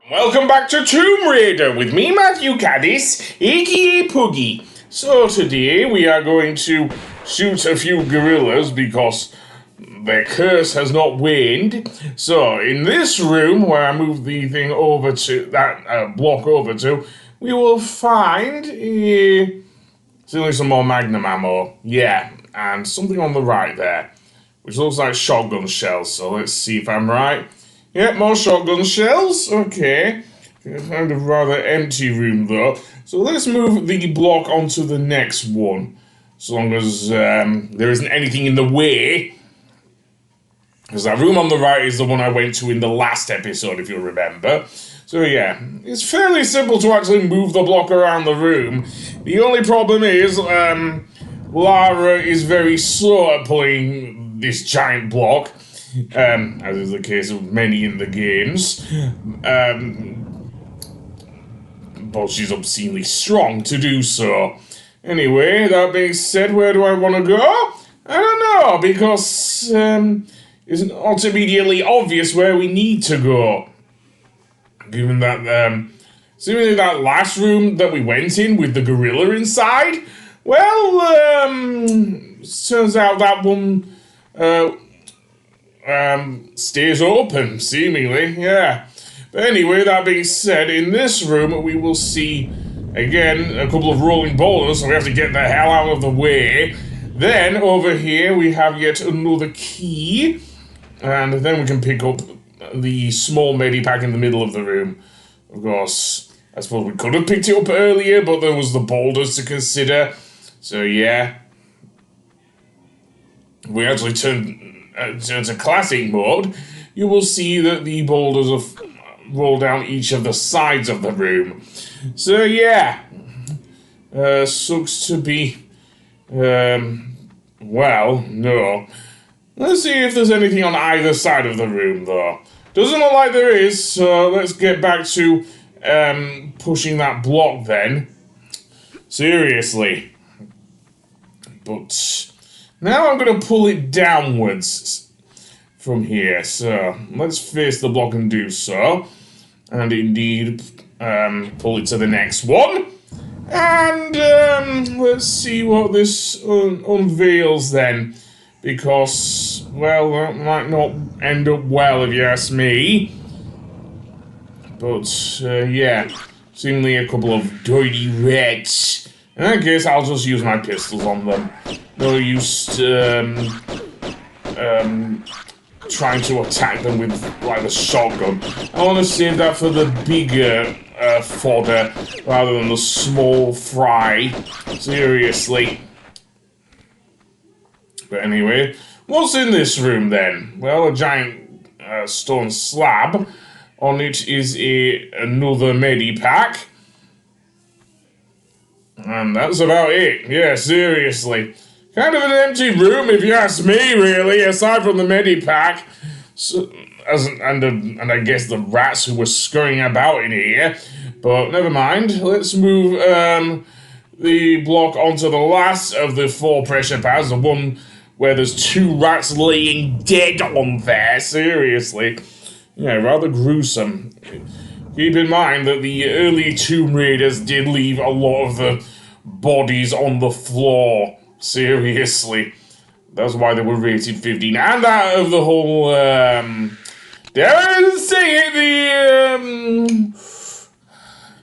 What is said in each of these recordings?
Welcome back to Tomb Raider with me, Matthew Caddis, aka Puggy. So today we are going to shoot a few gorillas because their curse has not waned. So in this room where I moved the thing over to, that block over to, we will find certainly some more magnum ammo. Yeah, and something on the right there, which looks like shotgun shells. So let's see if I'm right. Yep, more shotgun shells. Okay. Kind of rather empty room though. So let's move the block onto the next one. As long as there isn't anything in the way. Because that room on the right is the one I went to in the last episode, if you'll remember. So yeah, it's fairly simple to actually move the block around the room. The only problem is, Lara is very slow at pulling this giant block. As is the case of many in the games. But she's obscenely strong to do so. Anyway, that being said, where do I want to go? I don't know, because it's not immediately obvious where we need to go. Given that, seemingly that last room that we went in with the gorilla inside, well, turns out that one, stays open, seemingly, yeah. But anyway, that being said, in this room we will see, again, a couple of rolling boulders, so we have to get the hell out of the way. Then, over here, we have yet another key, and then we can pick up the small medipack in the middle of the room. Of course, I suppose we could have picked it up earlier, but there was the boulders to consider. So, yeah. We actually turn to classic mode. You will see that the boulders have rolled down each of the sides of the room. So yeah, sucks to be, well, no. Let's see if there's anything on either side of the room though. Doesn't look like there is, so let's get back to pushing that block then. Seriously. But now I'm going to pull it downwards from here. So let's face the block and do so. And indeed, pull it to the next one. And let's see what this unveils then. Because, well, that might not end up well if you ask me. But, yeah, seemingly a couple of dirty rats. In that case, I'll just use my pistols on them. No use trying to attack them with, like, a shotgun. I want to save that for the bigger fodder rather than the small fry. Seriously. But anyway, what's in this room then? Well, a giant stone slab. On it is another medipack. And that's about it. Yeah, seriously. Kind of an empty room, if you ask me, really, aside from the medipack. So, and I guess the rats who were scurrying about in here. But never mind. Let's move the block onto the last of the 4 pressure pads. The one where there's 2 rats laying dead on there. Seriously. Yeah, rather gruesome. Keep in mind that the early Tomb Raiders did leave a lot of the bodies on the floor. Seriously. That's why they were rated 15. And out of the whole, dare I say it,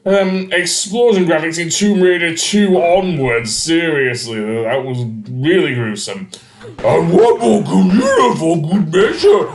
the, explosion graphics in Tomb Raider 2 onwards. Seriously, that was really gruesome. And one more gorilla for good measure.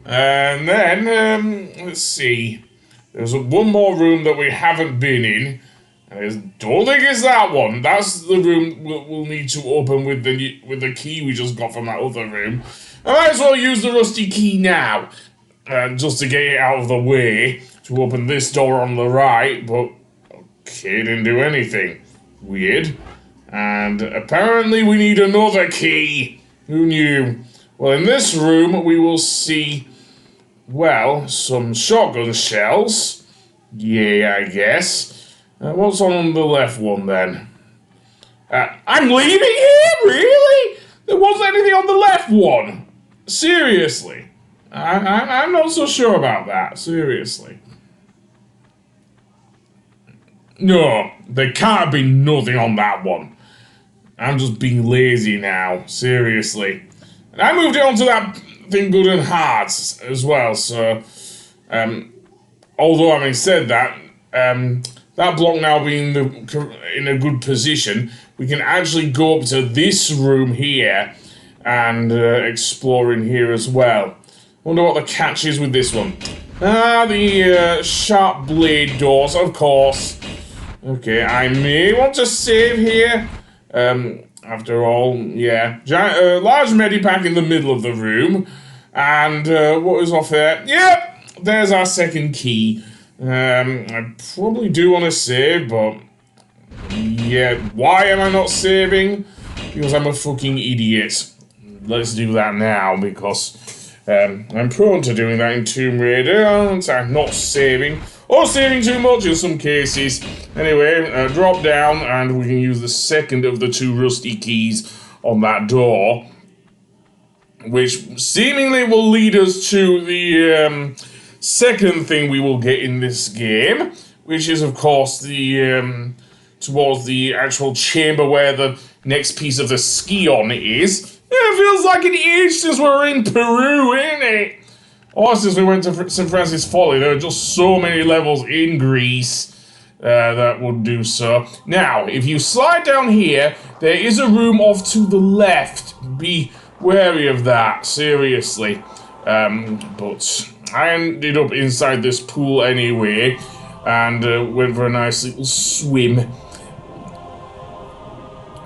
And then, let's see. There's one more room that we haven't been in. I don't think it's that one. That's the room we'll need to open with the key we just got from that other room. I might as well use the rusty key now, just to get it out of the way, to open this door on the right, but okay, didn't do anything. Weird. And apparently we need another key. Who knew? Well, in this room we will see, well, some shotgun shells. Yeah, I guess. What's on the left one then? I'm leaving here? Really? There wasn't anything on the left one. Seriously. I'm not so sure about that, seriously. No, there can't be nothing on that one. I'm just being lazy now, seriously. And I moved it onto that thing good and hard as well, so... although having said that, that block now being in a good position, we can actually go up to this room here and explore in here as well. Wonder what the catch is with this one. Ah, the sharp blade doors, of course. Okay, I may want to save here. After all, yeah. Large medipack in the middle of the room. And what is off there? Yep, there's our second key. I probably do want to save, but... yeah, why am I not saving? Because I'm a fucking idiot. Let's do that now, because I'm prone to doing that in Tomb Raider. I'm not saving. Or saving too much in some cases. Anyway, drop down and we can use the second of the two rusty keys on that door. Which seemingly will lead us to the second thing we will get in this game. Which is, of course, the towards the actual chamber where the next piece of the ski-on is. Yeah, it feels like an age since we were in Peru, ain't it? Or since we went to St. Francis Folly, there are just so many levels in Greece that would do so. Now, if you slide down here, there is a room off to the left. Be wary of that, seriously. But I ended up inside this pool anyway, and went for a nice little swim.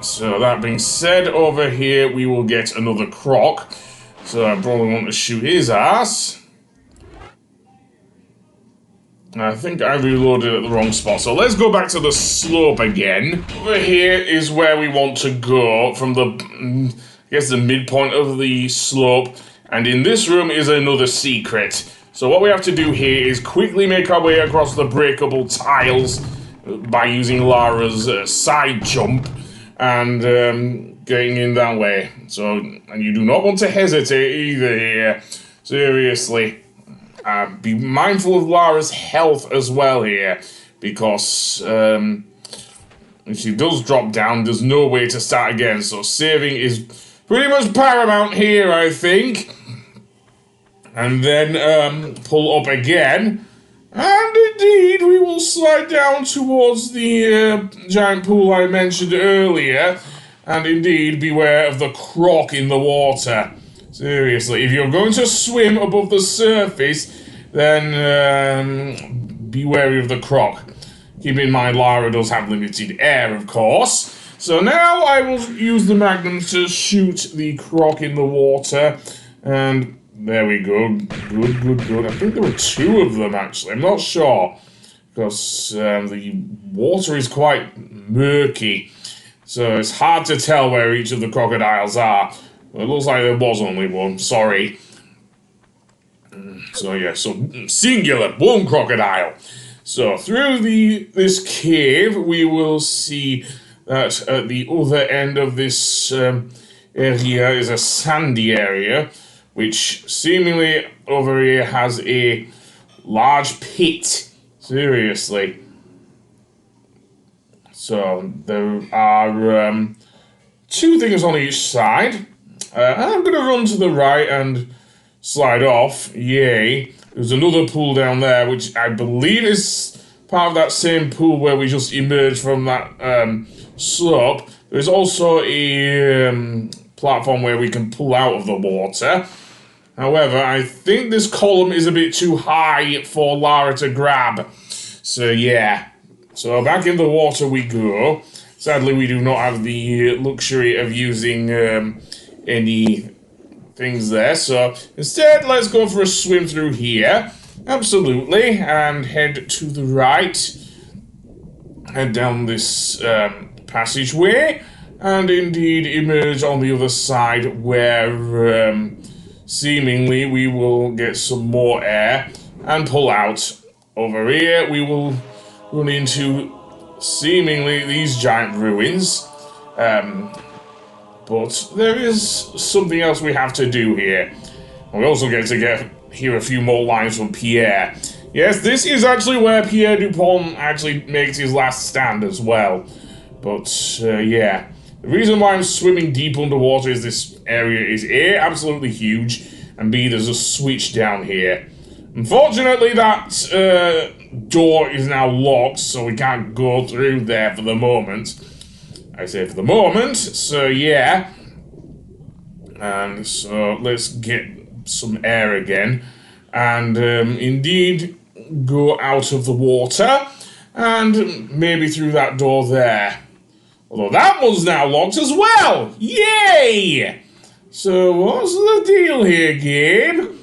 So that being said, over here we will get another croc. So I probably want to shoot his ass. I think I reloaded at the wrong spot. So let's go back to the slope again. Over here is where we want to go from the, I guess, the midpoint of the slope. And in this room is another secret. So what we have to do here is quickly make our way across the breakable tiles by using Lara's side jump and getting in that way. So, and you do not want to hesitate either here. Seriously. Be mindful of Lara's health as well here, because if she does drop down, there's no way to start again. So saving is pretty much paramount here, I think. And then pull up again. And indeed, we will slide down towards the giant pool I mentioned earlier. And indeed, beware of the croc in the water. Seriously, if you're going to swim above the surface, then be wary of the croc. Keep in mind, Lara does have limited air, of course. So now I will use the magnum to shoot the croc in the water. And there we go. Good, good, good. I think there were two of them, actually. I'm not sure. Because the water is quite murky. So it's hard to tell where each of the crocodiles are. It looks like there was only one, sorry. So yeah, so singular, one crocodile. So through this cave, we will see that at the other end of this area is a sandy area, which seemingly over here has a large pit. Seriously. So there are two things on each side. I'm going to run to the right and slide off. Yay. There's another pool down there, which I believe is part of that same pool where we just emerged from that slope. There's also a platform where we can pull out of the water. However, I think this column is a bit too high for Lara to grab. So yeah. So back in the water we go. Sadly, we do not have the luxury of using any things there. So instead, let's go for a swim through here. Absolutely. And head to the right. Head down this passageway. And indeed emerge on the other side where seemingly we will get some more air and pull out. Over here, we will run into seemingly these giant ruins. But there is something else we have to do here. We also get to hear a few more lines from Pierre. Yes, this is actually where Pierre Dupont actually makes his last stand as well. But, yeah. The reason why I'm swimming deep underwater is this area is A, absolutely huge, and B, there's a switch down here. Unfortunately, that door is now locked, so we can't go through there for the moment. I say for the moment, so yeah. And so let's get some air again, and indeed go out of the water, and maybe through that door there. Although that one's now locked as well! Yay! So what's the deal here, Gabe?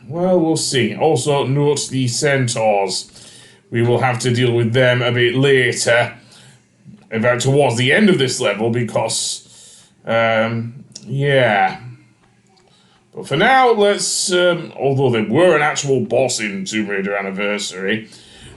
Well, we'll see. Also, note the Centaurs. We will have to deal with them a bit later. In fact, towards the end of this level, because, yeah. But for now, let's, although they were an actual boss in Tomb Raider Anniversary,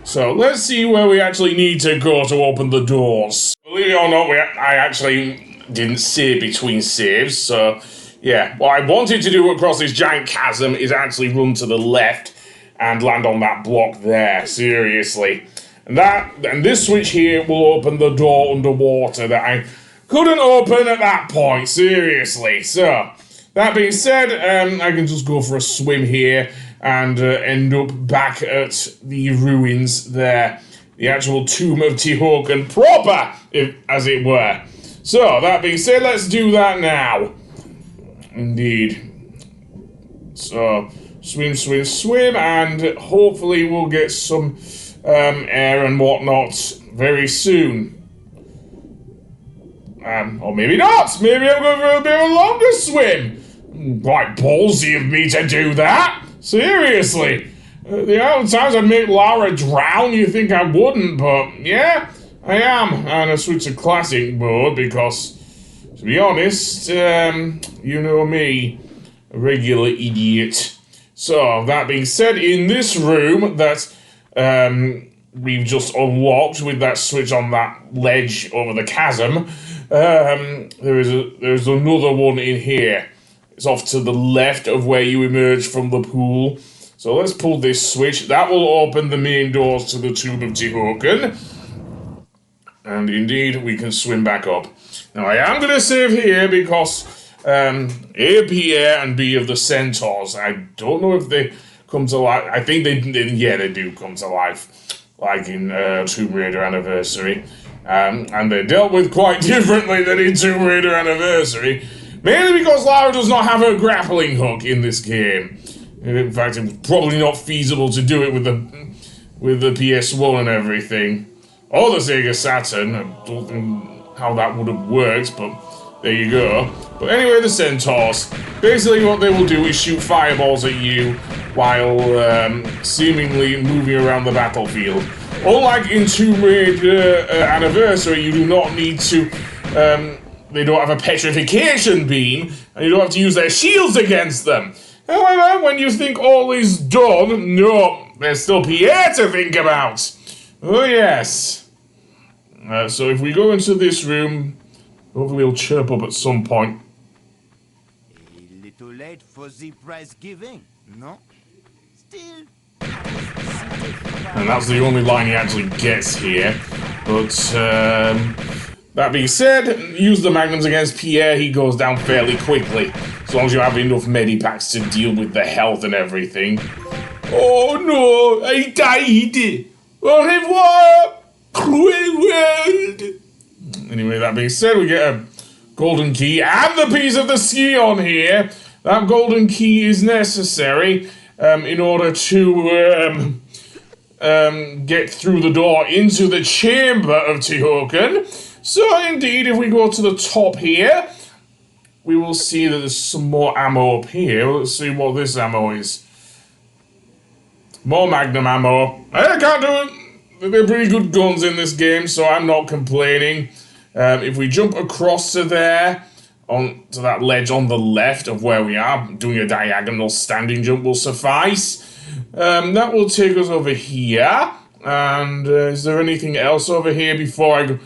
so let's see where we actually need to go to open the doors. Believe it or not, I actually didn't save between saves, so yeah. What I wanted to do across this giant chasm is actually run to the left and land on that block there, seriously. And this switch here will open the door underwater that I couldn't open at that point, seriously. So, that being said, I can just go for a swim here and end up back at the ruins there. The actual tomb of Tihocan proper, as it were. So, that being said, let's do that now. Indeed. So, swim, and hopefully we'll get some air and whatnot very soon. Or maybe not. Maybe I'm going for a bit of a longer swim. Quite ballsy of me to do that. Seriously. The amount of times I'd make Lara drown, you think I wouldn't, but yeah, I am. And I switch to classic mode because, to be honest, you know me, a regular idiot. So, that being said, in this room that we've just unlocked with that switch on that ledge over the chasm, there's another one in here. It's off to the left of where you emerge from the pool. So let's pull this switch. That will open the main doors to the Tomb of Tihocan. And indeed, we can swim back up. Now, I am going to save here because A, Pierre, and B of the Centaurs. I don't know if they come to life. I think they do come to life, like in Tomb Raider Anniversary. And they're dealt with quite differently than in Tomb Raider Anniversary. Mainly because Lara does not have her grappling hook in this game. In fact, it's probably not feasible to do it with the PS1 and everything. Or the Sega Saturn. I don't think how that would have worked, but there you go. But anyway, the Centaurs. Basically what they will do is shoot fireballs at you while seemingly moving around the battlefield. Unlike in Tomb Raider Anniversary, you do not need to... they don't have a petrification beam, and you don't have to use their shields against them. However, when you think all is done, no, there's still Pierre to think about. Oh yes. So if we go into this room, hopefully he'll chirp up at some point. A little late for the prize giving, no? Still. And that's the only line he actually gets here. But, that being said, use the magnums against Pierre, he goes down fairly quickly. As long as you have enough medipacks to deal with the health and everything. Oh no, I died! Au revoir, cruel world! Anyway, that being said, we get a golden key and the piece of the Scion here. That golden key is necessary in order to get through the door into the chamber of Tihocan. So indeed, if we go to the top here, we will see that there's some more ammo up here. Let's see what this ammo is. More magnum ammo. I can't do it. They're pretty good guns in this game, so I'm not complaining. If we jump across to there, onto that ledge on the left of where we are, doing a diagonal standing jump will suffice. That will take us over here. And is there anything else over here before I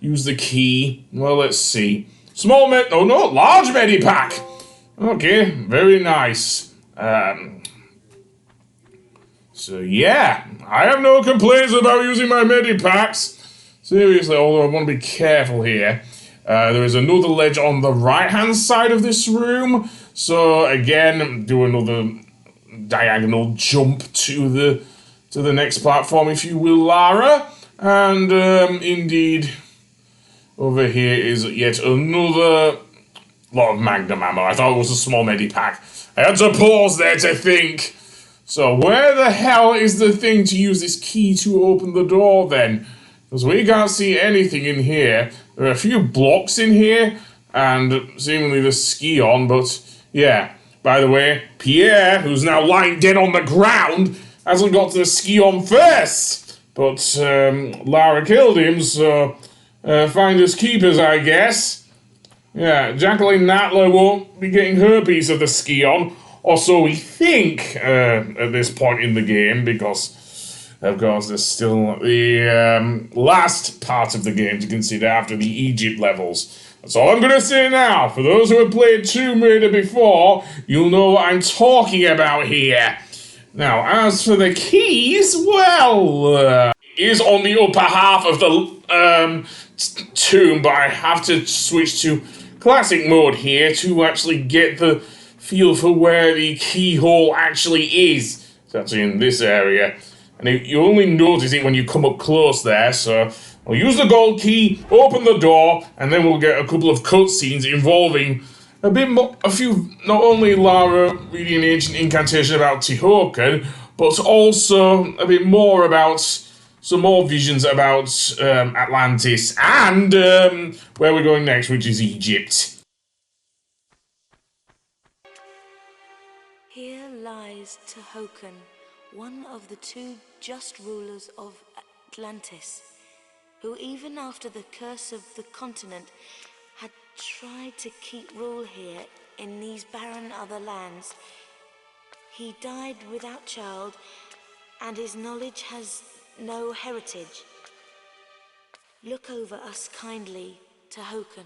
use the key? Well, let's see. Large medipack. Okay, very nice. So yeah, I have no complaints about using my medipacks. Seriously, although I want to be careful here. There is another ledge on the right-hand side of this room. So again, do another diagonal jump to the next platform, if you will, Lara. And indeed, over here is yet another lot of magnum ammo. I thought it was a small medipack. I had to pause there to think. So where the hell is the thing to use this key to open the door then? Because we can't see anything in here. There are a few blocks in here, and seemingly the ski on, but yeah. By the way, Pierre, who's now lying dead on the ground, hasn't got to the ski on first. But Lara killed him, so finders keepers, I guess. Yeah, Jacqueline Natler won't be getting her piece of the ski on, or so we think at this point in the game, because, of course, there's still the last part of the game to consider after the Egypt levels. That's all I'm going to say now. For those who have played Tomb Raider before, you'll know what I'm talking about here. Now, as for the keys, well, is on the upper half of the tomb, but I have to switch to classic mode here to actually get the feel for where the keyhole actually is. It's actually in this area. And you only notice it when you come up close there, so I'll use the gold key, open the door, and then we'll get a couple of cutscenes involving a few, not only Lara reading an ancient incantation about Tihocan, but also a bit more about some more visions about Atlantis and where we're going next, which is Egypt. Here lies Tihocan, one of the two just rulers of Atlantis, who even after the curse of the continent had tried to keep rule here in these barren other lands. He died without child, and his knowledge has no heritage. Look over us kindly, Tihocan.